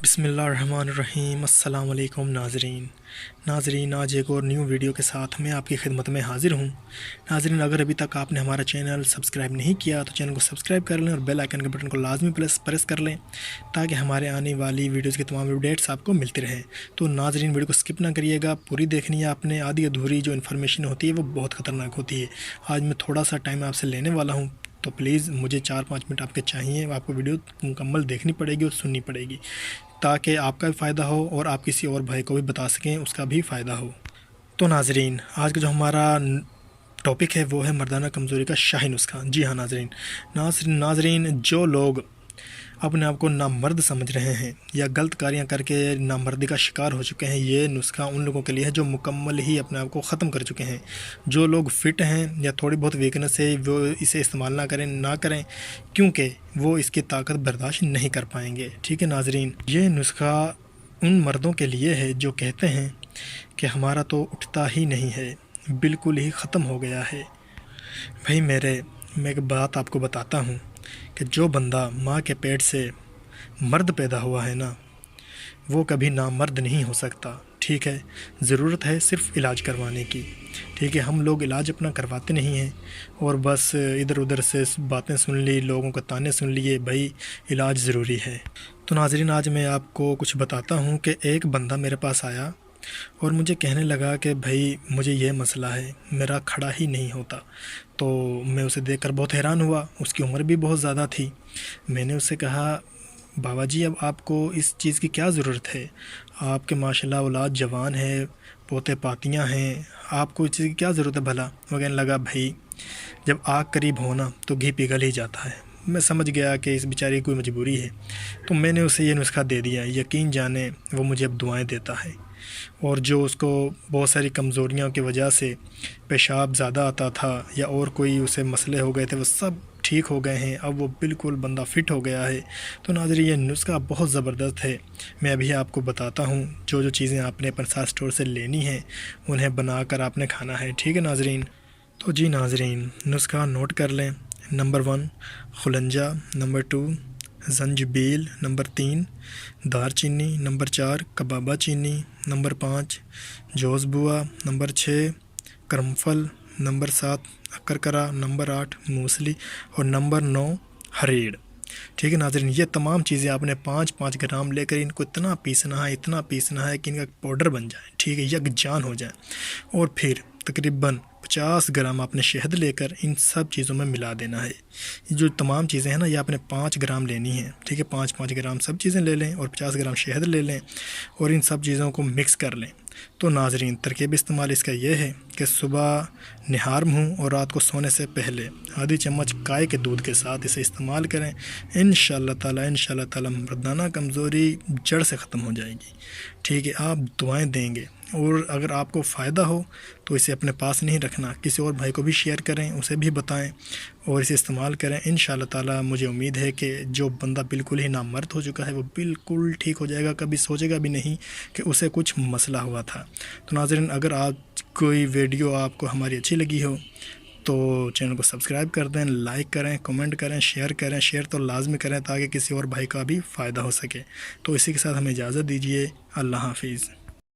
بسم اللہ الرحمن الرحیم۔ السلام علیکم ناظرین آج ایک اور نیو ویڈیو کے ساتھ میں آپ کی خدمت میں حاضر ہوں۔ ناظرین، اگر ابھی تک آپ نے ہمارا چینل سبسکرائب نہیں کیا تو چینل کو سبسکرائب کر لیں اور بیل آئیکن کے بٹن کو لازمی پریس کر لیں تاکہ ہمارے آنے والی ویڈیوز کی تمام اپڈیٹس آپ کو ملتی رہیں۔ تو ناظرین، ویڈیو کو سکپ نہ کریے گا، پوری دیکھنی ہے آپ نے۔ آدھی ادھوری جو انفارمیشن ہوتی ہے وہ بہت خطرناک ہوتی ہے۔ آج میں تھوڑا سا ٹائم آپ سے لینے والا ہوں، تو پلیز مجھے 4-5 منٹ آپ کے چاہیے۔ آپ کو ویڈیو مکمل دیکھنی پڑے گی اور سننی پڑے گی تاکہ آپ کا بھی فائدہ ہو اور آپ کسی اور بھائی کو بھی بتا سکیں، اس کا بھی فائدہ ہو۔ تو ناظرین، آج کا جو ہمارا ٹاپک ہے وہ ہے مردانہ کمزوری کا شاہی نسخہ۔ جی ہاں ناظرین، جو لوگ اپنے آپ کو نامرد سمجھ رہے ہیں یا غلط کاریاں کر کے نامردی کا شکار ہو چکے ہیں، یہ نسخہ ان لوگوں کے لیے ہے جو مکمل ہی اپنے آپ کو ختم کر چکے ہیں۔ جو لوگ فٹ ہیں یا تھوڑی بہت ویکنس ہے، وہ اسے استعمال نہ کریں کیونکہ وہ اس کی طاقت برداشت نہیں کر پائیں گے۔ ٹھیک ہے ناظرین، یہ نسخہ ان مردوں کے لیے ہے جو کہتے ہیں کہ ہمارا تو اٹھتا ہی نہیں ہے، بالکل ہی ختم ہو گیا ہے۔ بھائی میں ایک بات آپ کو بتاتا ہوں کہ جو بندہ ماں کے پیٹ سے مرد پیدا ہوا ہے نا، وہ کبھی نامرد نہیں ہو سکتا۔ ٹھیک ہے، ضرورت ہے صرف علاج کروانے کی۔ ٹھیک ہے، ہم لوگ علاج اپنا کرواتے نہیں ہیں اور بس ادھر ادھر سے باتیں سن لی، لوگوں کے تانے سن لیے۔ بھائی علاج ضروری ہے۔ تو ناظرین، آج میں آپ کو کچھ بتاتا ہوں کہ ایک بندہ میرے پاس آیا اور مجھے کہنے لگا کہ بھائی مجھے یہ مسئلہ ہے، میرا کھڑا ہی نہیں ہوتا۔ تو میں اسے دیکھ کر بہت حیران ہوا، اس کی عمر بھی بہت زیادہ تھی۔ میں نے اسے کہا بابا جی، اب آپ کو اس چیز کی کیا ضرورت ہے؟ آپ کے ماشاءاللہ اولاد جوان ہے، پوتے پاتیاں ہیں، آپ کو اس چیز کی کیا ضرورت ہے بھلا؟ وہ کہنے لگا بھائی جب آگ قریب ہونا تو گھی پگھل ہی جاتا ہے۔ میں سمجھ گیا کہ اس بیچاری کی کوئی مجبوری ہے، تو میں نے اسے یہ نسخہ دے دیا۔ یقین جانے وہ مجھے اب دعائیں دیتا ہے، اور جو اس کو بہت ساری کمزوریوں کی وجہ سے پیشاب زیادہ آتا تھا یا اور کوئی اسے مسئلے ہو گئے تھے، وہ سب ٹھیک ہو گئے ہیں۔ اب وہ بالکل بندہ فٹ ہو گیا ہے۔ تو ناظرین، یہ نسخہ بہت زبردست ہے۔ میں ابھی آپ کو بتاتا ہوں جو چیزیں آپ نے پنسا اسٹور سے لینی ہیں، انہیں بنا کر آپ نے کھانا ہے۔ ٹھیک ہے ناظرین، تو جی ناظرین، نسخہ نوٹ کر لیں۔ نمبر 1 خلنجہ، نمبر 2 زنجبیل، نمبر 3 دار چینی، نمبر 4 کبابہ چینی، نمبر 5 جوز بوا، نمبر 6 کرمفل، نمبر 7 اکرکرا، نمبر 8 موسلی اور نمبر 9 ہریڑ۔ ٹھیک ہے ناظرین، یہ تمام چیزیں آپ نے 5-5 گرام لے کر ان کو اتنا پیسنا ہے کہ ان کا پاؤڈر بن جائے۔ ٹھیک ہے، یک جان ہو جائے، اور پھر تقریباً 50 گرام آپ نے شہد لے کر ان سب چیزوں میں ملا دینا ہے۔ یہ جو تمام چیزیں ہیں نا، یہ آپ نے 5 گرام لینی ہیں۔ ٹھیک ہے، 5-5 گرام سب چیزیں لے لیں اور 50 گرام شہد لے لیں اور ان سب چیزوں کو مکس کر لیں۔ تو ناظرین، ترکیب استعمال اس کا یہ ہے کہ صبح نہار منہ اور رات کو سونے سے پہلے آدھی چمچ گائے کے دودھ کے ساتھ اسے استعمال کریں۔ انشاءاللہ تعالی مردانہ کمزوری جڑ سے ختم ہو جائے گی۔ ٹھیک ہے، آپ دعائیں دیں گے، اور اگر آپ کو فائدہ ہو تو اسے اپنے پاس نہیں رکھنا، کسی اور بھائی کو بھی شیئر کریں، اسے بھی بتائیں اور اسے استعمال کریں۔ انشاءاللہ تعالی مجھے امید ہے کہ جو بندہ بالکل ہی نامرد ہو چکا ہے وہ بالکل ٹھیک ہو جائے گا، کبھی سوچے گا بھی نہیں کہ اسے کچھ مسئلہ ہوا تھا۔ تو ناظرین، اگر آج کوئی ویڈیو آپ کو ہماری اچھی لگی ہو تو چینل کو سبسکرائب کر دیں، لائک کریں، کمنٹ کریں، شیئر کریں۔ شیئر تو لازمی کریں تاکہ کسی اور بھائی کا بھی فائدہ ہو سکے۔ تو اسی کے ساتھ ہمیں اجازت دیجیے۔ اللہ حافظ۔